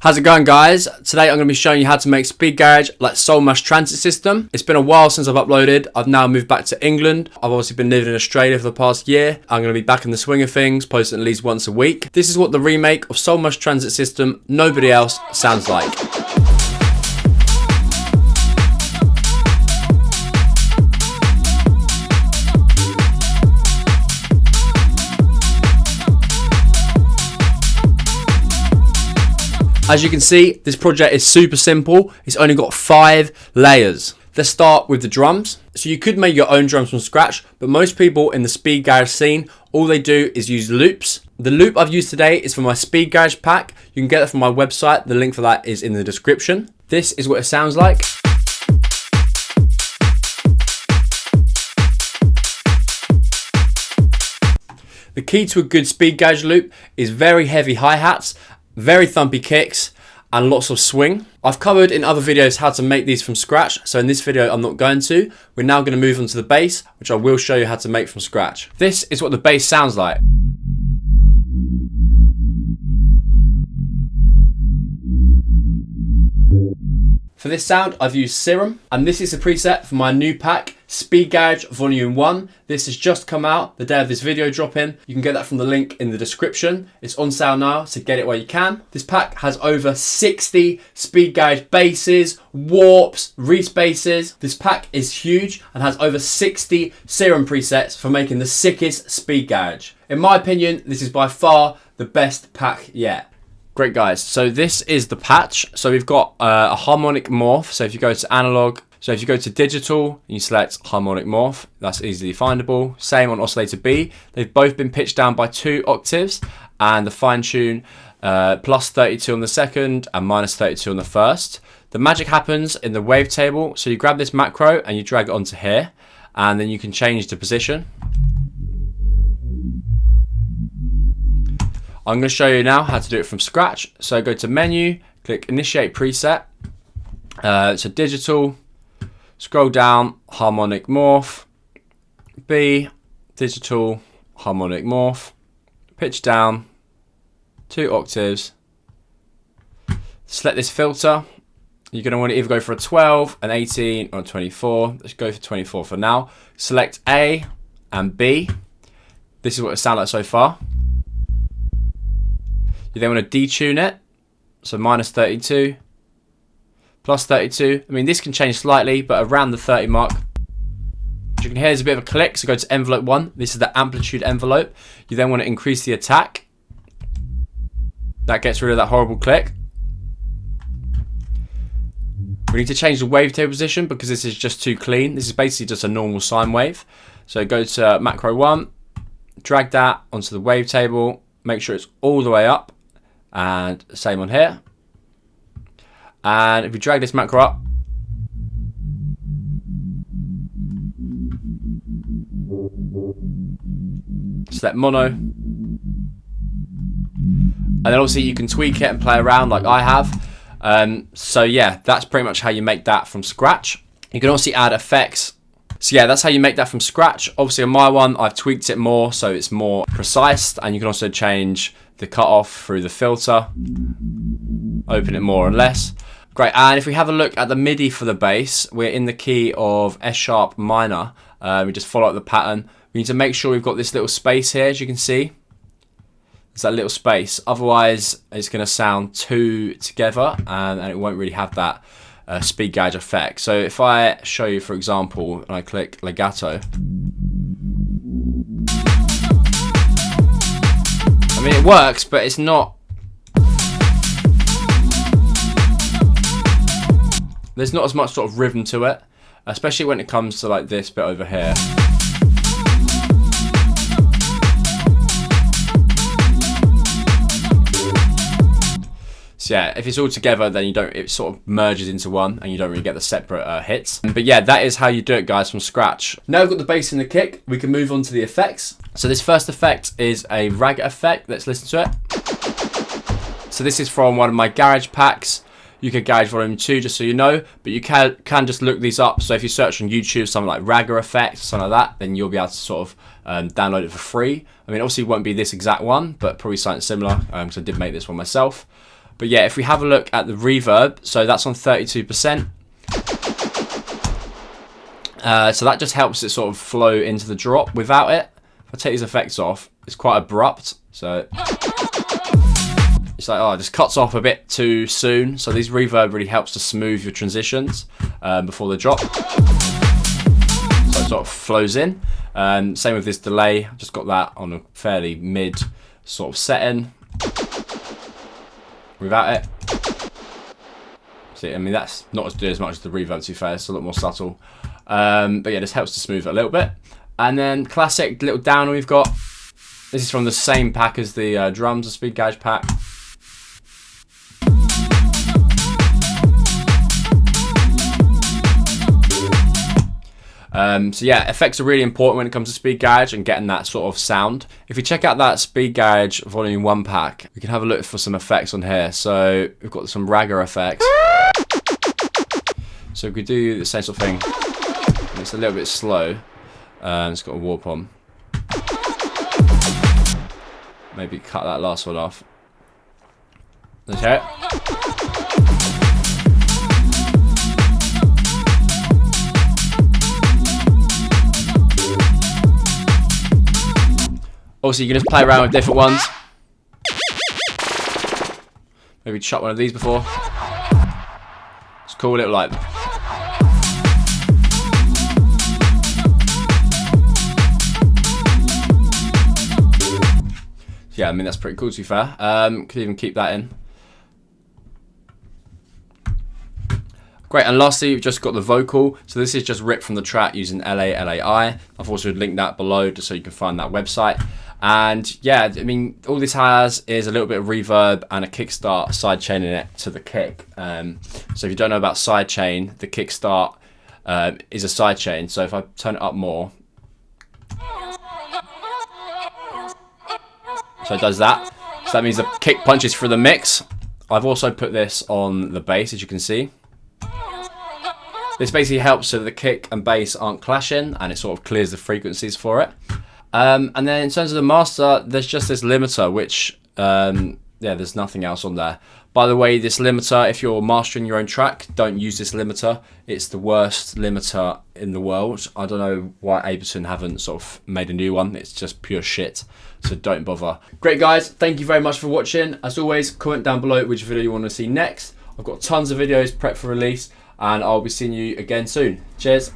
How's it going, guys? Today I'm going to be showing you how to make speed garage like Soul Mash Transit System. It's been a while since I've uploaded. I've now moved back to England. I've obviously been living in Australia for the past year. I'm going to be back in the swing of things, posting at least once a week. This is what the remake of Soul Mash Transit System, Nobody Else, sounds like. As you can see, this project is super simple. It's only got 5 layers. Let's start with the drums. So you could make your own drums from scratch, but most people in the speed garage scene, all they do is use loops. The loop I've used today is for my speed garage pack. You can get it from my website. The link for that is in the description. This is what it sounds like. The key to a good speed garage loop is very heavy hi-hats, very thumpy kicks, and lots of swing. I've covered in other videos how to make these from scratch, so in this video I'm not going to. We're now going to move on to the bass, which I will show you how to make from scratch. This is what the bass sounds like. For this sound, I've used Serum, and this is a preset for my new pack, Speed Garage Volume 1. This has just come out the day of this video dropping. You can get that from the link in the description. It's on sale now, so get it while you can. This pack has over 60 Speed Garage basses, warps, respaces. This pack is huge and has over 60 Serum presets for making the sickest Speed Garage. In my opinion, this is by far the best pack yet. Great, guys, so this is the patch. So we've got a harmonic morph. So if you go to analog, so if you go to digital, you select harmonic morph, that's easily findable. Same on oscillator B. They've both been pitched down by 2 octaves, and the fine tune plus 32 on the second and minus 32 on the first. The magic happens in the wavetable. So you grab this macro and you drag it onto here, and then you can change the position. I'm going to show you now how to do it from scratch. So go to menu, click initiate preset. So digital, scroll down, harmonic morph, B, digital, harmonic morph, pitch down, 2 octaves. Select this filter. You're going to want to either go for a 12, an 18, or a 24. Let's go for 24 for now. Select A and B. This is what it sounds like so far. You then want to detune it, so minus 32, plus 32. I mean, this can change slightly, but around the 30 mark. As you can hear, there's a bit of a click, so go to envelope 1. This is the amplitude envelope. You then want to increase the attack. That gets rid of that horrible click. We need to change the wavetable position because this is just too clean. This is basically just a normal sine wave. So go to macro 1, drag that onto the wavetable, make sure it's all the way up. And same on here. And if we drag this macro up, select mono, and then obviously you can tweak it and play around like I have. So yeah, that's pretty much how you make that from scratch. You can also add effects. So yeah, that's how you make that from scratch. Obviously on my one, I've tweaked it more so it's more precise, and you can also change the cutoff through the filter, open it more and less. Great, and if we have a look at the MIDI for the bass, we're in the key of S sharp minor. We just follow up the pattern. We need to make sure we've got this little space here, as you can see. There's that little space, otherwise it's going to sound too together and it won't really have that speed gauge effect. So if I show you, for example, and I click legato, I mean, it works, but it's not. There's not as much sort of rhythm to it, especially when it comes to like this bit over here. So yeah, if it's all together, then it sort of merges into one and you don't really get the separate hits. But yeah, that is how you do it, guys, from scratch. Now we've got the bass and the kick, we can move on to the effects. So this first effect is a rag effect. Let's listen to it. So this is from one of my garage packs, UK Garage Volume 2, just so you know, but you can just look these up. So if you search on YouTube something like ragger effect, something like that, then you'll be able to sort of download it for free. I mean, obviously it won't be this exact one, but probably something similar, because I did make this one myself. But yeah, if we have a look at the reverb, so that's on 32%. So that just helps it sort of flow into the drop. Without it, if I take these effects off, it's quite abrupt. So it's like, oh, it just cuts off a bit too soon. So this reverb really helps to smooth your transitions before the drop. So it sort of flows in. Same with this delay. I've just got that on a fairly mid sort of setting. Without it, see, I mean, that's not as much as the reverb, to be fair. It's a lot more subtle. But yeah, this helps to smooth it a little bit. And then classic little downer we've got. This is from the same pack as the drums, the Speed Gauge pack. So yeah, effects are really important when it comes to Speed Gauge and getting that sort of sound. If you check out that Speed Gauge Volume 1 pack, we can have a look for some effects on here. So we've got some ragga effects. So if we do the same sort of thing, it's a little bit slow. It's got a warp on. Maybe cut that last one off. Okay. Also, you can just play around with different ones. Maybe shot one of these before. It's cool, little like. Yeah, I mean, that's pretty cool, to be fair. Could even keep that in. Great, and lastly, we've just got the vocal. So this is just ripped from the track using LAI. I've also linked that below just so you can find that website. And yeah, I mean, all this has is a little bit of reverb and a kickstart sidechaining it to the kick. So if you don't know about sidechain, the kickstart is a sidechain. So if I turn it up more, so it does that. So that means the kick punches through the mix. I've also put this on the bass, as you can see. This basically helps so that the kick and bass aren't clashing, and it sort of clears the frequencies for it. And then in terms of the master, there's just this limiter, which, yeah, there's nothing else on there. By the way, this limiter, if you're mastering your own track, don't use this limiter. It's the worst limiter in the world. I don't know why Ableton haven't sort of made a new one. It's just pure shit, so don't bother. Great, guys. Thank you very much for watching. As always, comment down below which video you want to see next. I've got tons of videos prepped for release, and I'll be seeing you again soon. Cheers.